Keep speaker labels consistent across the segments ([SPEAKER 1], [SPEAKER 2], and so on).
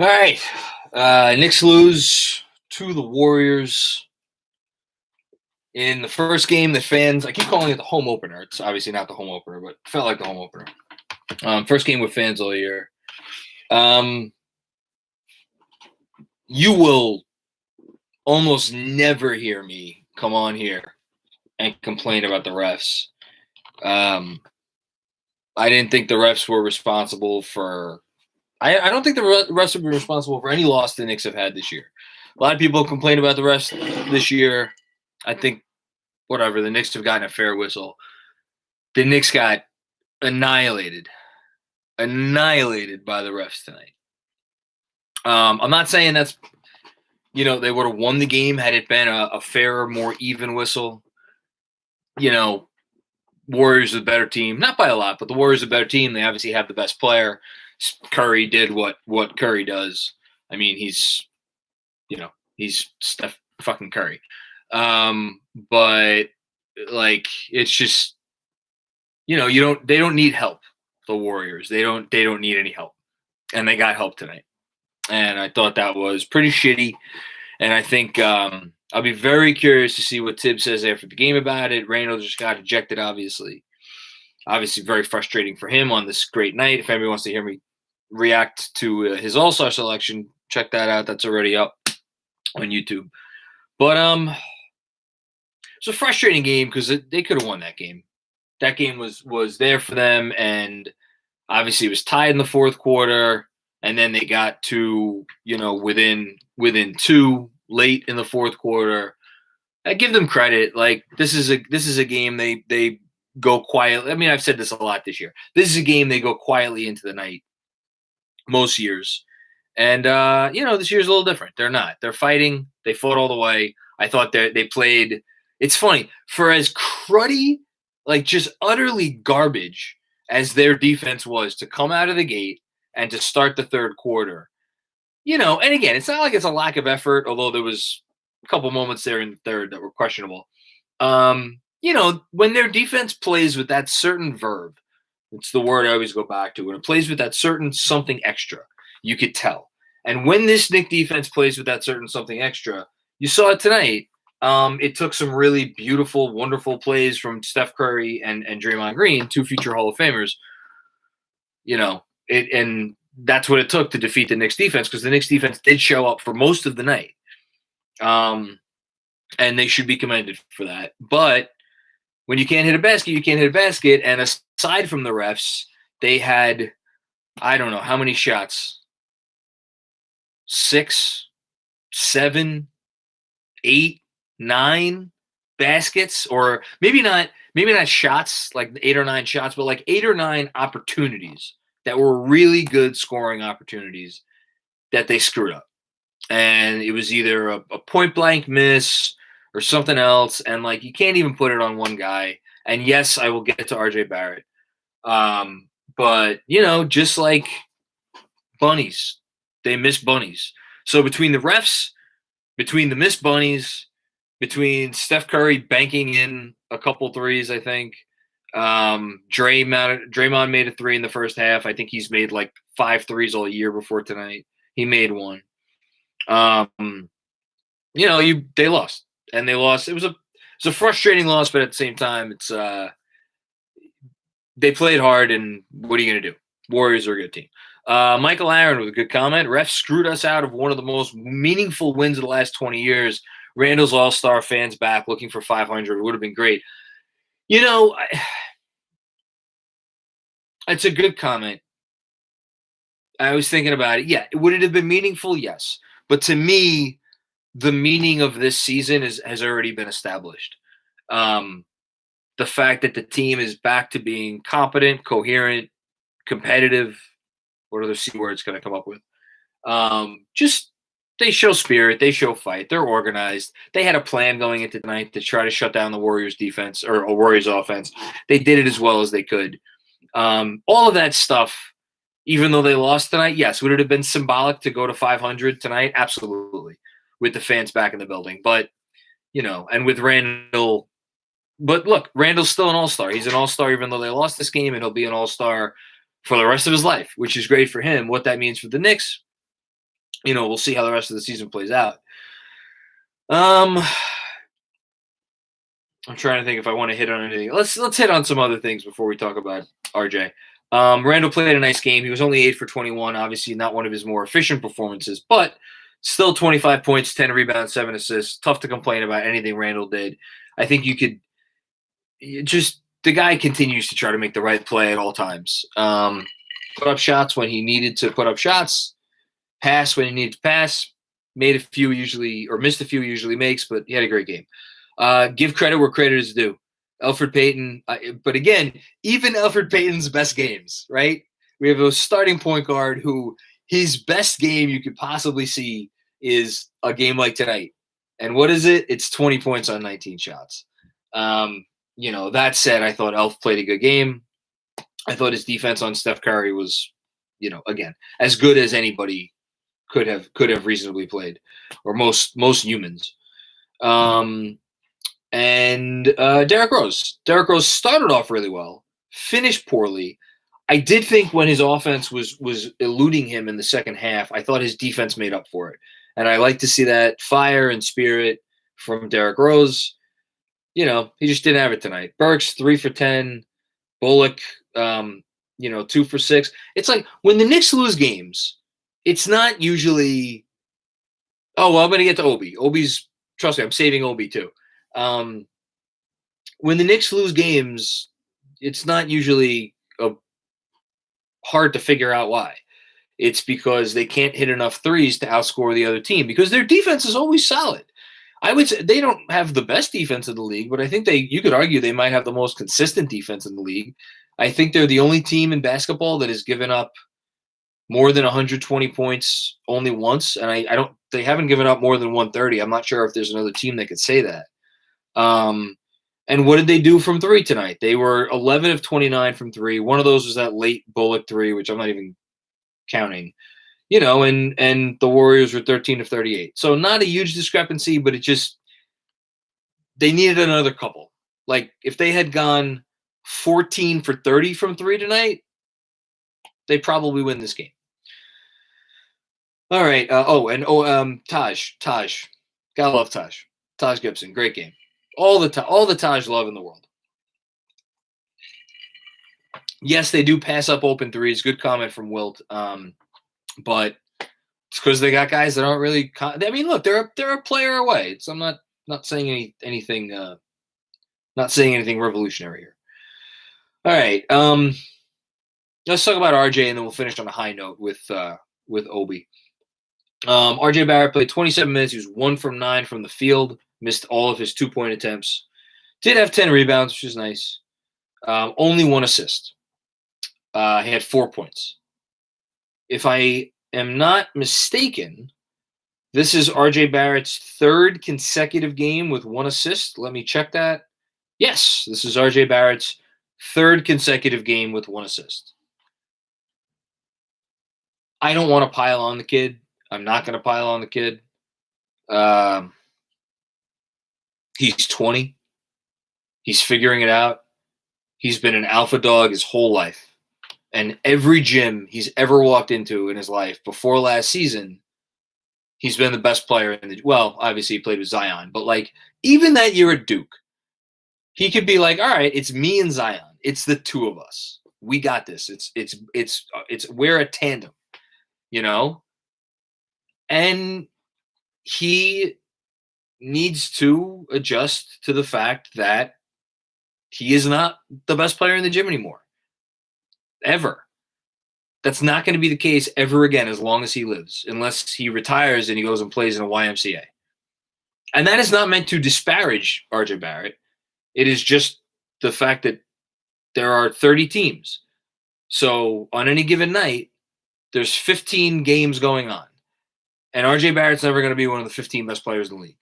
[SPEAKER 1] All right. Knicks lose to the Warriors in the first game. The fans, I keep calling it the home opener. It's obviously not the home opener, but it felt like the home opener. First game with fans all year. You will almost never hear me come on here and complain about the refs. I didn't think the refs were responsible for. I don't think the refs would be responsible for any loss the Knicks have had this year. A lot of people complain about the refs this year. I think, whatever, the Knicks have gotten a fair whistle. The Knicks got annihilated by the refs tonight. I'm not saying that's, they would have won the game had it been a fairer, more even whistle. Warriors are the better team, not by a lot, but the Warriors are the better team. They obviously have the best player. Curry did what Curry does. I mean, he's Steph fucking Curry. But like, it's just, they don't need help. The Warriors, they don't need any help, and they got help tonight. And I thought that was pretty shitty. And I think I'll be very curious to see what Tibbs says after the game about it. Randall just got ejected, obviously. Obviously, very frustrating for him on this great night. If anybody wants to hear me react to his All-Star selection, check that out. That's already up on YouTube. But it's a frustrating game because they could have won that game. That game was there for them, and obviously it was tied in the fourth quarter. And then they got to, within two late in the fourth quarter. I give them credit. Like, this is a game they go quietly. I mean, I've said this a lot this year. This is a game they go quietly into the night most years. And this year's a little different. They're not. They're fighting. They fought all the way. I thought they played. It's funny, for as cruddy, like just utterly garbage as their defense was to come out of the gate and to start the third quarter, and again, it's not like it's a lack of effort, although there was a couple moments there in the third that were questionable. When their defense plays with that certain verb, it's the word I always go back to, when it plays with that certain something extra, you could tell. And when this Knicks defense plays with that certain something extra, you saw it tonight. It took some really beautiful, wonderful plays from Steph Curry and Draymond Green, two future Hall of Famers. And that's what it took to defeat the Knicks defense, because the Knicks defense did show up for most of the night. And they should be commended for that. But when you can't hit a basket, you can't hit a basket. And aside from the refs, they had, I don't know how many shots, 6, 7, 8, 9 baskets, or maybe not shots, like 8 or 9 shots, but like 8 or 9 opportunities that were really good scoring opportunities that they screwed up. And it was either a point blank miss or something else. And like, you can't even put it on one guy. And yes, I will get to RJ Barrett. But just like bunnies, they miss bunnies. So between the refs, between the missed bunnies, between Steph Curry banking in a couple threes, I think, Draymond made a 3 in the first half. I think he's made like 5 threes all year before tonight. He made 1. They lost, and they lost. It was a frustrating loss, but at the same time, it's they played hard, and what are you gonna do? Warriors are a good team. Michael Aaron with a good comment. Refs screwed us out of one of the most meaningful wins of the last 20 years. Randall's All-Star fans back looking for 500 would have been great. It's a good comment. I was thinking about it. Yeah, would it have been meaningful? Yes. But to me, the meaning of this season has already been established. The fact that the team is back to being competent, coherent, competitive. What other C words can I come up with? Just they show spirit. They show fight. They're organized. They had a plan going into tonight to try to shut down the Warriors defense or Warriors offense. They did it as well as they could. All of that stuff, even though they lost tonight, yes. Would it have been symbolic to go to 500 tonight? Absolutely. With the fans back in the building. But, and with Randall. But look, Randall's still an all-star. He's an all-star even though they lost this game, and he'll be an all-star for the rest of his life, which is great for him. What that means for the Knicks, we'll see how the rest of the season plays out. I'm trying to think if I want to hit on anything. Let's hit on some other things before we talk about RJ. Randall played a nice game. He was only 8 for 21. Obviously, not one of his more efficient performances, but still 25 points, 10 rebounds, 7 assists. Tough to complain about anything Randall did. I think the guy continues to try to make the right play at all times. Put up shots when he needed to put up shots, pass when he needed to pass, made a few usually, or missed a few usually makes, but he had a great game. Give credit where credit is due. Elfrid Payton, but again, even Elfrid Payton's best games, right? We have a starting point guard who his best game you could possibly see is a game like tonight. And what is it? It's 20 points on 19 shots. That said, I thought Elf played a good game. I thought his defense on Steph Curry was, again, as good as anybody could have reasonably played, or most humans. And Derrick Rose. Derrick Rose started off really well, finished poorly. I did think when his offense was eluding him in the second half, I thought his defense made up for it. And I like to see that fire and spirit from Derrick Rose. He just didn't have it tonight. Burks, 3 for 10. Bullock, 2 for 6. It's like when the Knicks lose games, it's not usually, I'm going to get to Obi. Trust me, I'm saving Obi too. When the Knicks lose games, it's not usually hard to figure out why. It's because they can't hit enough threes to outscore the other team because their defense is always solid. I would say they don't have the best defense in the league, but I think you could argue they might have the most consistent defense in the league. I think they're the only team in basketball that has given up more than 120 points only once, and they haven't given up more than 130. I'm not sure if there's another team that could say that. And what did they do from three tonight? They were 11 of 29 from three. One of those was that late Bullock three, which I'm not even counting. And the Warriors were 13 of 38. So not a huge discrepancy, but they needed another couple. Like if they had gone 14 for 30 from three tonight, they probably win this game. All right. Taj. Gotta love Taj. Taj Gibson. Great game. All the Taj love in the world. Yes, they do pass up open threes. Good comment from Wilt. But it's because they got guys that aren't really. Look, they're a player away. So I'm not saying anything. Not saying anything revolutionary here. All right. Let's talk about RJ, and then we'll finish on a high note with Obi. RJ Barrett played 27 minutes. He was 1 from 9 from the field. Missed all of his 2-point attempts. Did have 10 rebounds, which is nice. Only 1 assist. He had 4 points. If I am not mistaken, this is RJ Barrett's 3rd consecutive game with 1 assist. Let me check that. Yes, this is RJ Barrett's 3rd consecutive game with 1 assist. I don't want to pile on the kid. I'm not going to pile on the kid. He's 20. He's figuring it out. He's been an alpha dog his whole life. And every gym he's ever walked into in his life before last season, he's been the best player in the – well, obviously he played with Zion. But, even that year at Duke, he could be like, all right, it's me and Zion. It's the two of us. We got this. We're a tandem, And he needs to adjust to the fact that he is not the best player in the gym anymore. Ever. That's not going to be the case ever again as long as he lives, unless he retires and he goes and plays in a YMCA. And that is not meant to disparage RJ Barrett. It is just the fact that there are 30 teams. So on any given night, there's 15 games going on. And RJ Barrett's never going to be one of the 15 best players in the league.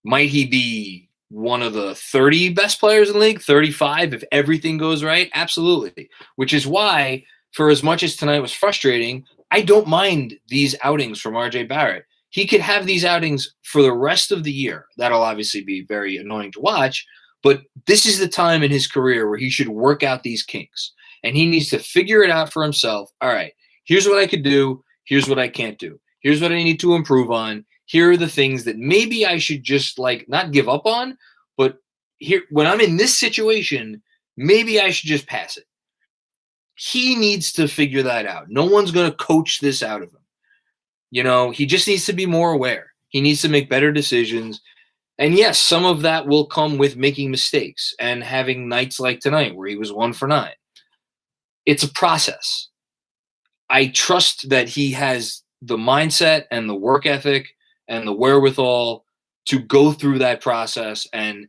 [SPEAKER 1] Might he be one of the 30 best players in the league, 35 if everything goes right? Absolutely. Which is why, for as much as tonight was frustrating, I don't mind these outings from RJ Barrett. He could have these outings for the rest of the year. That'll obviously be very annoying to watch, but this is the time in his career where he should work out these kinks. And he needs to figure it out for himself. All right, here's what I could do. Here's what I can't do. Here's what I need to improve on. Here are the things that maybe I should just like not give up on, but here when I'm in this situation, maybe I should just pass it. He needs to figure that out. No one's going to coach this out of him. You know, he just needs to be more aware. He needs to make better decisions. And yes, some of that will come with making mistakes and having nights like tonight where he was 1 for 9. It's a process. I trust that he has the mindset and the work ethic and the wherewithal to go through that process and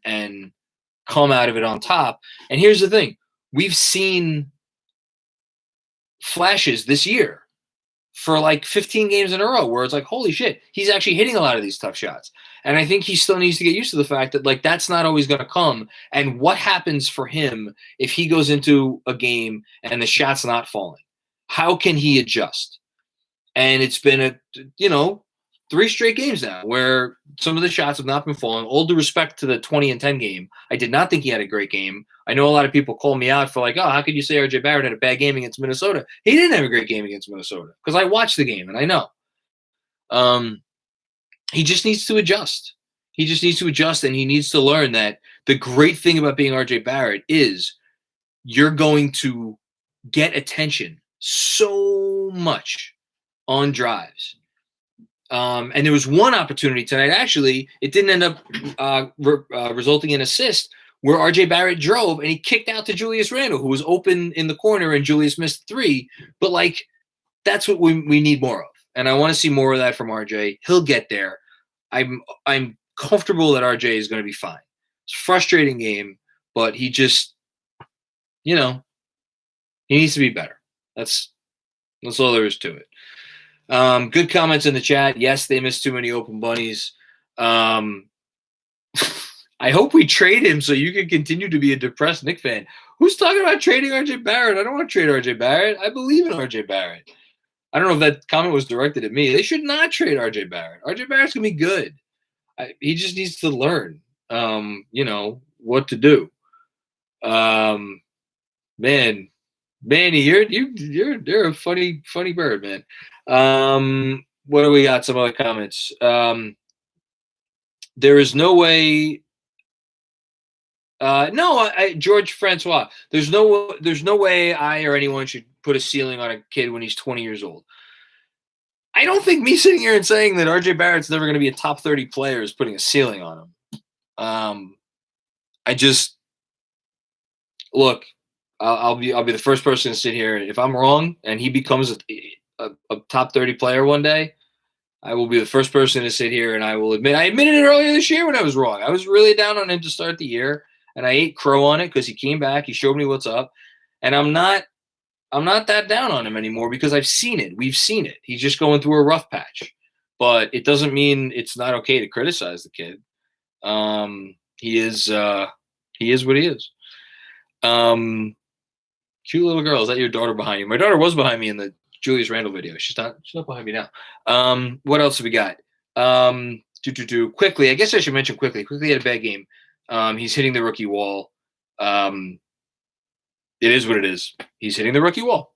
[SPEAKER 1] come out of it on top. And here's the thing. We've seen flashes this year for like 15 games in a row where it's like, holy shit, he's actually hitting a lot of these tough shots. And I think he still needs to get used to the fact that like that's not always going to come. And what happens for him if he goes into a game and the shot's not falling? How can he adjust? And it's been 3 straight games now where some of the shots have not been falling. All due respect to the 20-10 game, I did not think he had a great game. I know a lot of people call me out for like, oh, how could you say RJ Barrett had a bad game against Minnesota? He didn't have a great game against Minnesota because I watched the game and I know. He just needs to adjust. He just needs to adjust, and he needs to learn that the great thing about being RJ Barrett is you're going to get attention so much on drives. And there was one opportunity tonight. Actually, it didn't end up resulting in assist where RJ Barrett drove and he kicked out to Julius Randle, who was open in the corner, and Julius missed 3. But like, that's what we need more of. And I want to see more of that from RJ. He'll get there. I'm comfortable that RJ is going to be fine. It's a frustrating game, but he just, he needs to be better. That's all there is to it. Good comments in the chat. Yes, they missed too many open bunnies. I hope we trade him so you can continue to be a depressed Knicks fan. Who's talking about trading RJ Barrett? I don't want to trade RJ Barrett. I believe in RJ Barrett. I don't know if that comment was directed at me. They should not trade RJ Barrett. RJ Barrett's going to be good. He just needs to learn, what to do. Man, Manny, you're a funny bird, man. What do we got? Some other comments. There is no way. George Francois. There's no way I or anyone should put a ceiling on a kid when he's 20 years old. I don't think me sitting here and saying that RJ Barrett's never going to be a top 30 player is putting a ceiling on him. I just look. I'll be the first person to sit here. If I'm wrong and he becomes a top 30 player one day, I will be the first person to sit here and I will admit I admitted it earlier this year when I was wrong. I was really down on him to start the year, and I ate crow on it because he came back. He showed me what's up, and I'm not that down on him anymore because I've seen it. We've seen it. He's just going through a rough patch, but it doesn't mean it's not okay to criticize the kid. He is what he is. Cute little girl. Is that your daughter behind you? My daughter was behind me in the Julius Randle video. She's not behind me now. What else have we got? Quickly. I guess I should mention Quickly. Quickly had a bad game. He's hitting the rookie wall. It is what it is. He's hitting the rookie wall.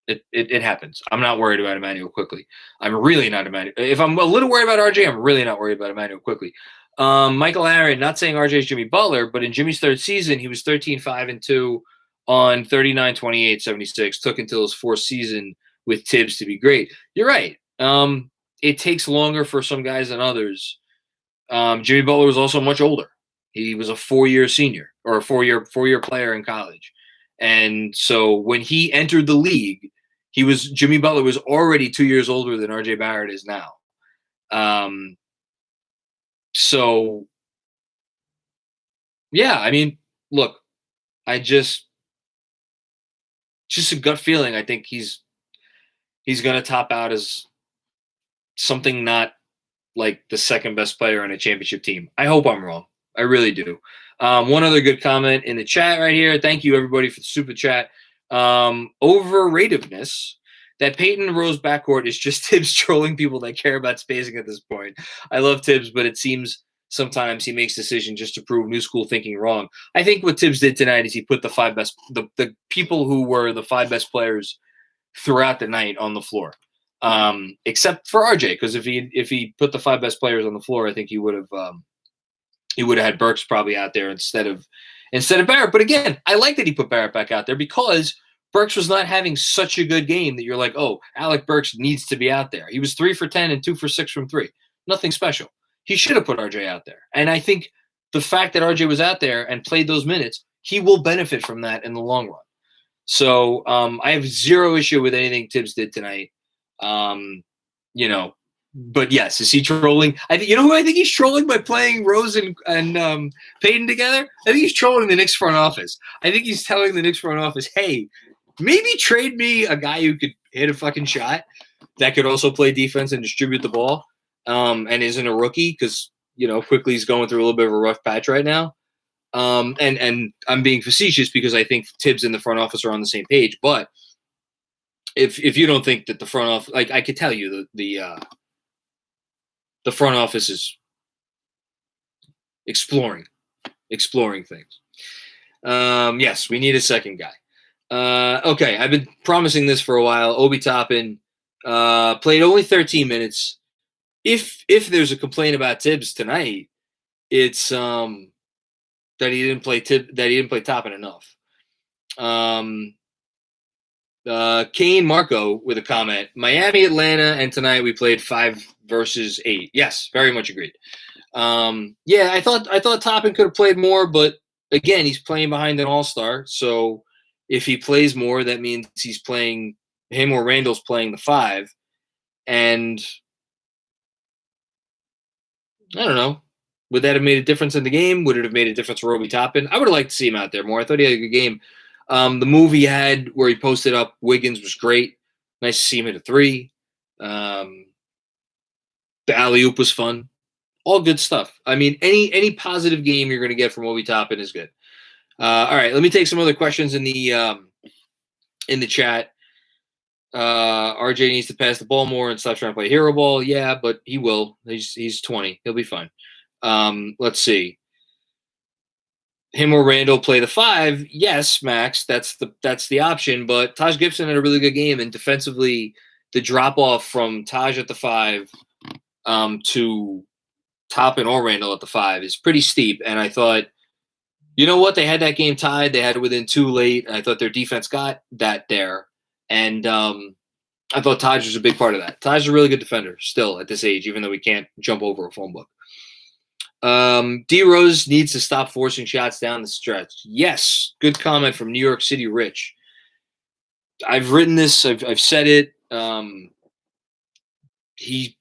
[SPEAKER 1] It happens. I'm not worried about Emmanuel Quickly. I'm really not Emmanuel. If I'm a little worried about RJ, I'm really not worried about Emmanuel Quickly. Michael Aaron, not saying RJ is Jimmy Butler, but in Jimmy's 3rd season, he was 13-5-2 on 39, 28, 76. Took until his 4th season with Tibbs to be great. You're right. It takes longer for some guys than others. Jimmy Butler was also much older. He was a 4-year senior or a four-year player in college. And so when he entered the league, Jimmy Butler was already 2 years older than RJ Barrett is now. So yeah, I mean, look, just a gut feeling. I think he's going to top out as something not like the second best player on a championship team. I hope I'm wrong. I really do. One other good comment in the chat right here. Thank you, everybody, for the super chat. Overratedness. That Peyton Rose backcourt is just Tibbs trolling people that care about spacing at this point. I love Tibbs, but it seems sometimes he makes decisions just to prove new school thinking wrong. I think what Tibbs did tonight is he put the people who were the 5 best players throughout the night on the floor. except for RJ, because if he put the 5 best players on the floor, I think he would have had Burks probably out there instead of Barrett. But again, I like that he put Barrett back out there because Burks was not having such a good game that you're like, oh, Alec Burks needs to be out there. He was 3 for 10 and 2 for 6 from 3. Nothing special. He should have put RJ out there. And I think the fact that RJ was out there and played those minutes, he will benefit from that in the long run. So I have zero issue with anything Tibbs did tonight. But yes, is he trolling? You know who I think he's trolling by playing Rose and Payton together? I think he's trolling the Knicks front office. I think he's telling the Knicks front office, hey, maybe trade me a guy who could hit a fucking shot that could also play defense and distribute the ball and isn't a rookie because, Quickly's going through a little bit of a rough patch right now. And I'm being facetious because I think Tibbs and the front office are on the same page. But if you don't think that the front office, like I could tell you the front office is exploring things. Yes, we need a second guy. Okay, I've been promising this for a while. Obi Toppin played only 13 minutes. If there's a complaint about Tibbs tonight, it's that he didn't play Toppin enough. Kane Marco with a comment. Miami, Atlanta, and tonight we played 5 versus 8. Yes, very much agreed. I thought Toppin could have played more, but again, he's playing behind an all-star. So if he plays more, that means he's playing him or Randall's playing the 5. And I don't know. Would that have made a difference in the game? Would it have made a difference for Obi Toppin? I would have liked to see him out there more. I thought he had a good game. The move he had where he posted up Wiggins was great. Nice to see him hit a 3. The alley-oop was fun. All good stuff. I mean, any positive game you're going to get from Obi Toppin is good. All right, let me take some other questions in the chat. RJ needs to pass the ball more and stop trying to play hero ball. Yeah, but he will. He's 20. He'll be fine. Let's see. Him or Randall play the 5. Yes, Max, that's the option. But Taj Gibson had a really good game, and defensively, the drop off from Taj at the 5 to Toppin or Randall at the 5 is pretty steep. And I thought, you know what? They had that game tied. They had it within 2 late. And I thought their defense got that there. And I thought Taj was a big part of that. Taj is a really good defender still at this age, even though we can't jump over a phone book. D Rose needs to stop forcing shots down the stretch. Yes, good comment from New York City Rich. I've written this. I've said it. He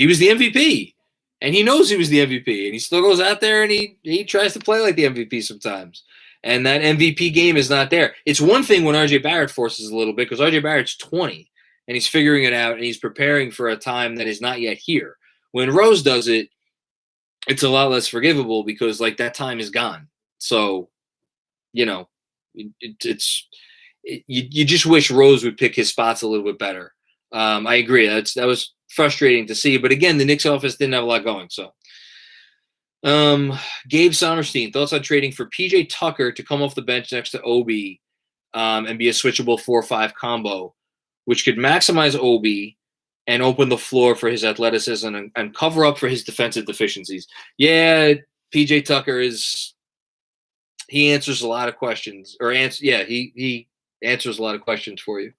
[SPEAKER 1] was the MVP, and he knows he was the MVP, and he still goes out there and he tries to play like the MVP sometimes. And that MVP game is not there. It's one thing when RJ Barrett forces a little bit because RJ Barrett's 20 and he's figuring it out and he's preparing for a time that is not yet here. When Rose does it, it's a lot less forgivable because like that time is gone. So, you just wish Rose would pick his spots a little bit better. I agree. That was frustrating to see. But again, the Knicks office didn't have a lot going. So, Gabe Sommerstein, thoughts on trading for PJ Tucker to come off the bench next to Obi and be a switchable 4-5 combo, which could maximize Obi and open the floor for his athleticism and cover up for his defensive deficiencies. Yeah, PJ Tucker he answers a lot of questions. He answers a lot of questions for you.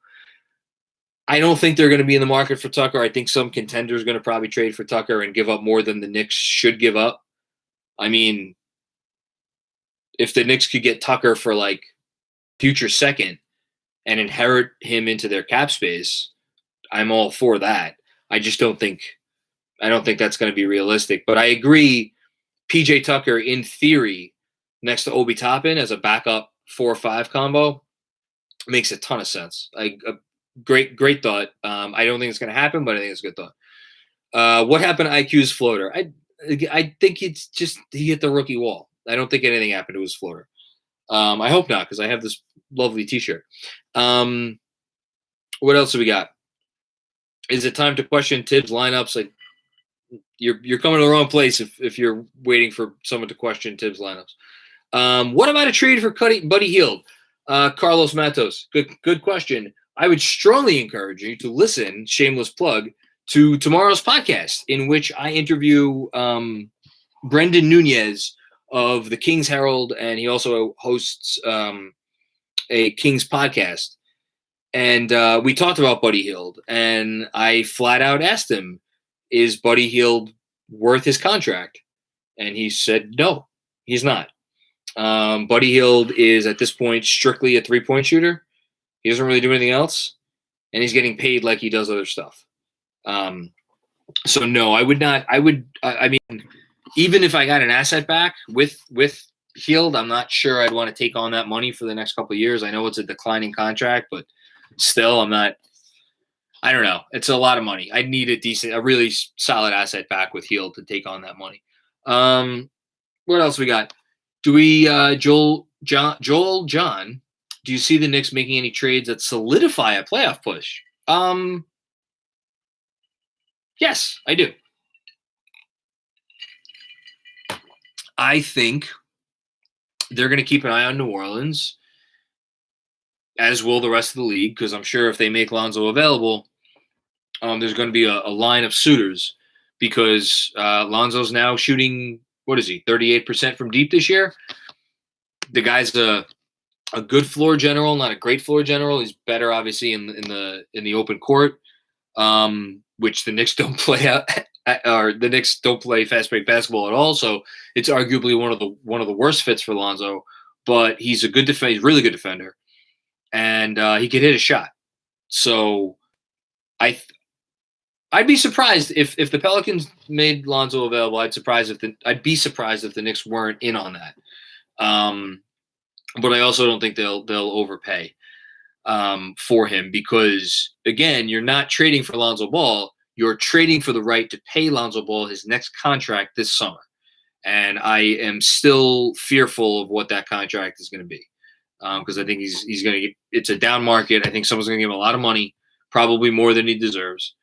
[SPEAKER 1] I don't think they're going to be in the market for Tucker. I think some contender is going to probably trade for Tucker and give up more than the Knicks should give up. I mean, if the Knicks could get Tucker for like future second and inherit him into their cap space, I'm all for that. I don't think that's going to be realistic. But I agree, PJ Tucker, in theory, next to Obi Toppin as a backup 4-5 combo, makes a ton of sense. Great thought. I don't think it's going to happen, but I think it's a good thought. What happened to IQ's floater? I think it's just he hit the rookie wall. I don't think anything happened to his floater. I hope not, because I have this lovely T-shirt. What else do we got? Is it time to question Tibbs lineups? Like you're coming to the wrong place if you're waiting for someone to question Tibbs lineups. What about a trade for Buddy Hield? Carlos Matos. Good question. I would strongly encourage you to listen, shameless plug, to tomorrow's podcast, in which I interview Brendan Nunez of the King's Herald, and he also hosts a King's podcast. And we talked about Buddy Hield, and I flat out asked him, is Buddy Hield worth his contract? And he said, no, he's not. Buddy Hield is at this point strictly a 3-point shooter. He doesn't really do anything else, and he's getting paid like he does other stuff. So no, I would not. I mean, even if I got an asset back with Hield, I'm not sure I'd want to take on that money for the next couple of years. I know it's a declining contract, but still, I'm not. I don't know. It's a lot of money. I'd need a really solid asset back with Hield to take on that money. What else we got? Do we, Joel, John? Do you see the Knicks making any trades that solidify a playoff push? Yes, I do. I think they're going to keep an eye on New Orleans, as will the rest of the league, because I'm sure if they make Lonzo available, there's going to be a line of suitors, because Lonzo's now shooting, what is he, 38% from deep this year? The guy's a good floor general, not a great floor general. He's better, obviously, in the open court, which the Knicks don't play out, or the Knicks don't play fast break basketball at all. So it's arguably one of the worst fits for Lonzo. But he's a good defender. He's a really good defender, and he could hit a shot. So I'd be surprised if the Pelicans made Lonzo available. I'd be surprised if the Knicks weren't in on that. But I also don't think they'll overpay for him, because again, you're not trading for Lonzo Ball. You're trading for the right to pay Lonzo Ball his next contract this summer, and I am still fearful of what that contract is going to be, because I think he's going to get. It's a down market. I think someone's going to give him a lot of money, probably more than he deserves.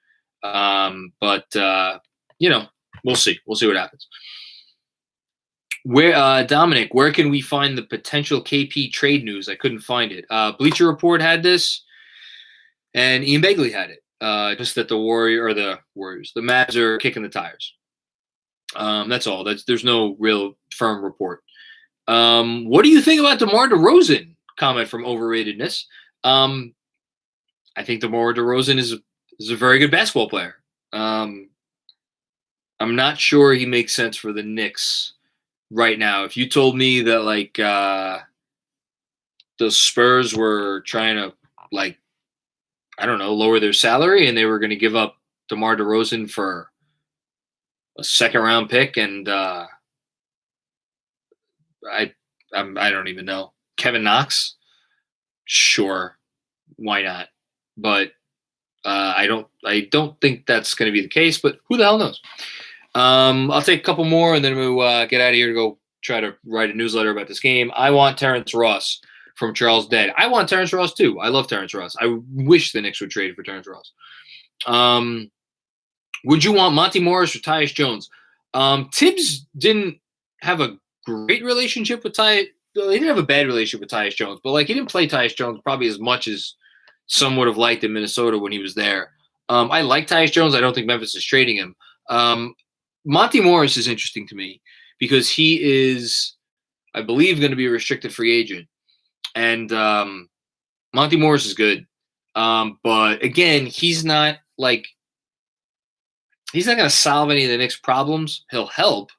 [SPEAKER 1] But we'll see. We'll see what happens. Where Dominic, where can we find the potential KP trade news? I couldn't find it. Bleacher Report had this, and Ian Begley had it. Just that the Mavs are kicking the tires. That's all. There's no real firm report. What do you think about DeMar DeRozan? Comment from Overratedness. I think DeMar DeRozan is a very good basketball player. I'm not sure he makes sense for the Knicks right now. If you told me that the Spurs were trying to lower their salary and they were going to give up DeMar DeRozan for a second-round pick, and I don't even know, Kevin Knox, sure, why not? But I don't think that's going to be the case. But who the hell knows? I'll take a couple more, and then we'll get out of here to go try to write a newsletter about this game. I want Terrence Ross from Charles Dead. I want Terrence Ross too. I love Terrence Ross. I wish the Knicks would trade for Terrence Ross. Would you want Monty Morris or Tyus Jones? Tibbs didn't have a great relationship with Tyus. He didn't have a bad relationship with Tyus Jones, but he didn't play Tyus Jones probably as much as some would have liked in Minnesota when he was there. I like Tyus Jones. I don't think Memphis is trading him. Monty Morris is interesting to me because he is, I believe, going to be a restricted free agent. And Monty Morris is good. But again, he's not going to solve any of the Knicks' problems. He'll help.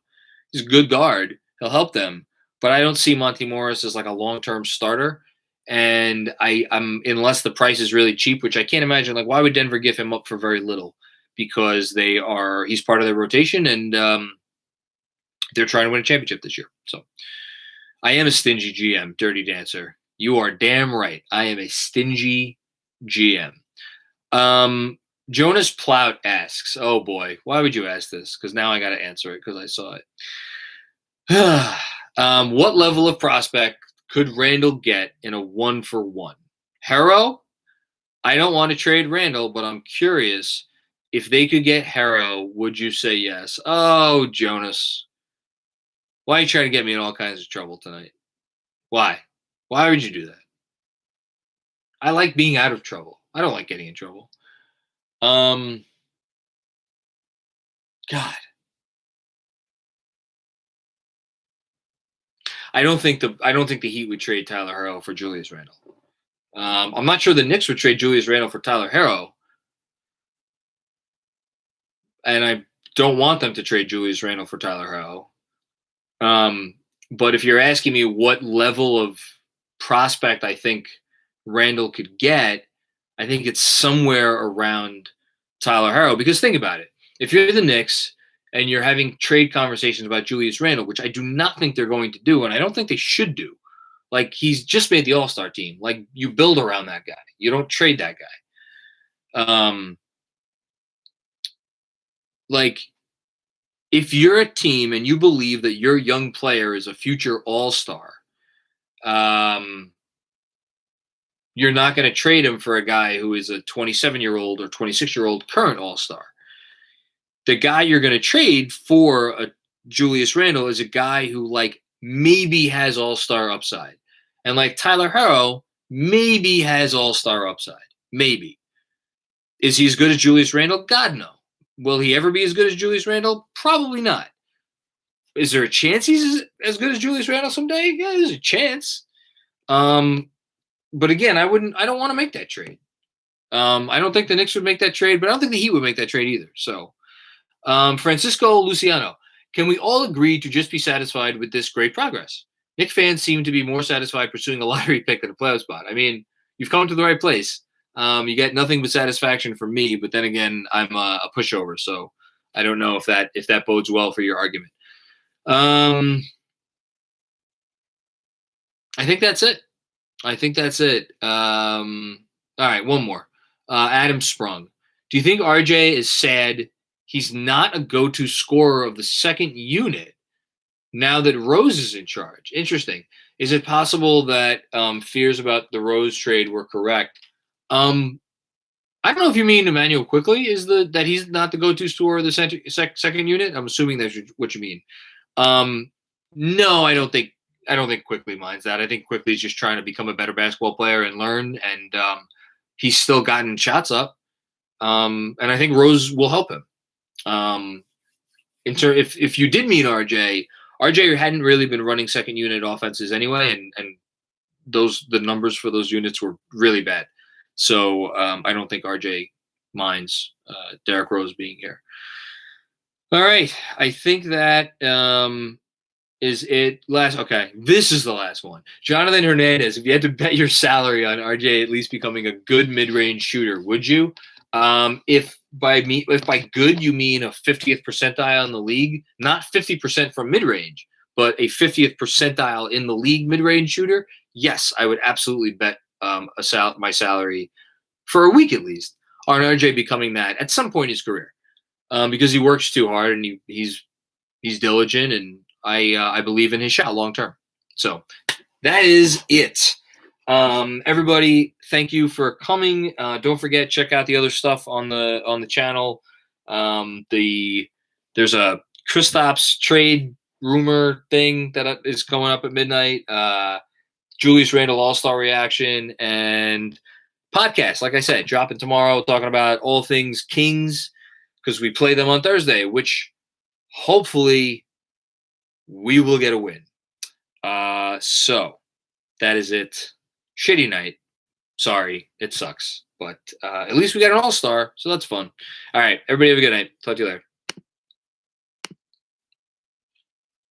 [SPEAKER 1] He's a good guard. He'll help them. But I don't see Monty Morris as a long-term starter. And I'm unless the price is really cheap, which I can't imagine. Why would Denver give him up for very little? Because he's part of their rotation, and they're trying to win a championship this year. So I am a stingy GM, Dirty Dancer. You are damn right. I am a stingy GM. Jonas Plout asks, oh boy, why would you ask this? Because now I got to answer it because I saw it. What level of prospect could Randall get in a 1-for-1? Harrow? I don't want to trade Randall, but I'm curious. If they could get Harrow, would you say yes? Oh, Jonas. Why are you trying to get me in all kinds of trouble tonight? Why? Why would you do that? I like being out of trouble. I don't like getting in trouble. God. I don't think the Heat would trade Tyler Herro for Julius Randle. I'm not sure the Knicks would trade Julius Randle for Tyler Herro, and I don't want them to trade Julius Randle for Tyler Herro. But if you're asking me what level of prospect I think Randle could get, I think it's somewhere around Tyler Herro. Because think about it. If you're the Knicks and you're having trade conversations about Julius Randle, which I do not think they're going to do, and I don't think they should do. Like, he's just made the All-Star team. Like, you build around that guy. You don't trade that guy. Like, if you're a team and you believe that your young player is a future All-Star, you're not going to trade him for a guy who is a 27-year-old or 26-year-old current All-Star. The guy you're going to trade for a Julius Randle is a guy who, like, maybe has All-Star upside. And, like, Tyler Herro maybe has All-Star upside. Maybe. Is he as good as Julius Randle? God, no. Will he ever be as good as Julius Randle? Probably not. Is there a chance he's as good as Julius Randle someday? Yeah, there's a chance. But again, I don't want to make that trade. I don't think the Knicks would make that trade, but I don't think the Heat would make that trade either. So, Francisco Luciano, can we all agree to just be satisfied with this great progress? Knicks fans seem to be more satisfied pursuing a lottery pick than a playoff spot. I mean, you've come to the right place. You get nothing but satisfaction from me, but then again, I'm a pushover, so I don't know if that bodes well for your argument. I think that's it. All right, one more. Adam Sprung. Do you think RJ is sad he's not a go-to scorer of the second unit now that Rose is in charge? Interesting. Is it possible that fears about the Rose trade were correct? I don't know if you mean Emmanuel Quickley that he's not the go-to scorer of the second unit. I'm assuming that's what you mean. No, I don't think Quickley minds that. I think Quickley's just trying to become a better basketball player and learn, and he's still gotten shots up. And I think Rose will help him. If you did mean RJ hadn't really been running second unit offenses anyway, and the numbers for those units were really bad. So I don't think RJ minds Derrick Rose being here. All right, I think that is it. Okay, this is the last one. Jonathan Hernandez, if you had to bet your salary on RJ at least becoming a good mid-range shooter, would you? If by good you mean a 50th percentile in the league, not 50% from mid-range, but a 50th percentile in the league mid-range shooter, yes, I would absolutely bet my salary for a week at least on RJ becoming that at some point in his career, because he works too hard and he's diligent, and I believe in his shot long term. So that is it. Everybody, thank you for coming. Don't forget, check out the other stuff on the channel. There's a Kristaps trade rumor thing that is going up at midnight. Julius Randle All-Star reaction and podcast. Like I said, dropping tomorrow, talking about all things Kings because we play them on Thursday, which hopefully we will get a win. So that is it. Shitty night. Sorry, it sucks. But at least we got an all-star, so that's fun. All right, everybody have a good night. Talk to you later.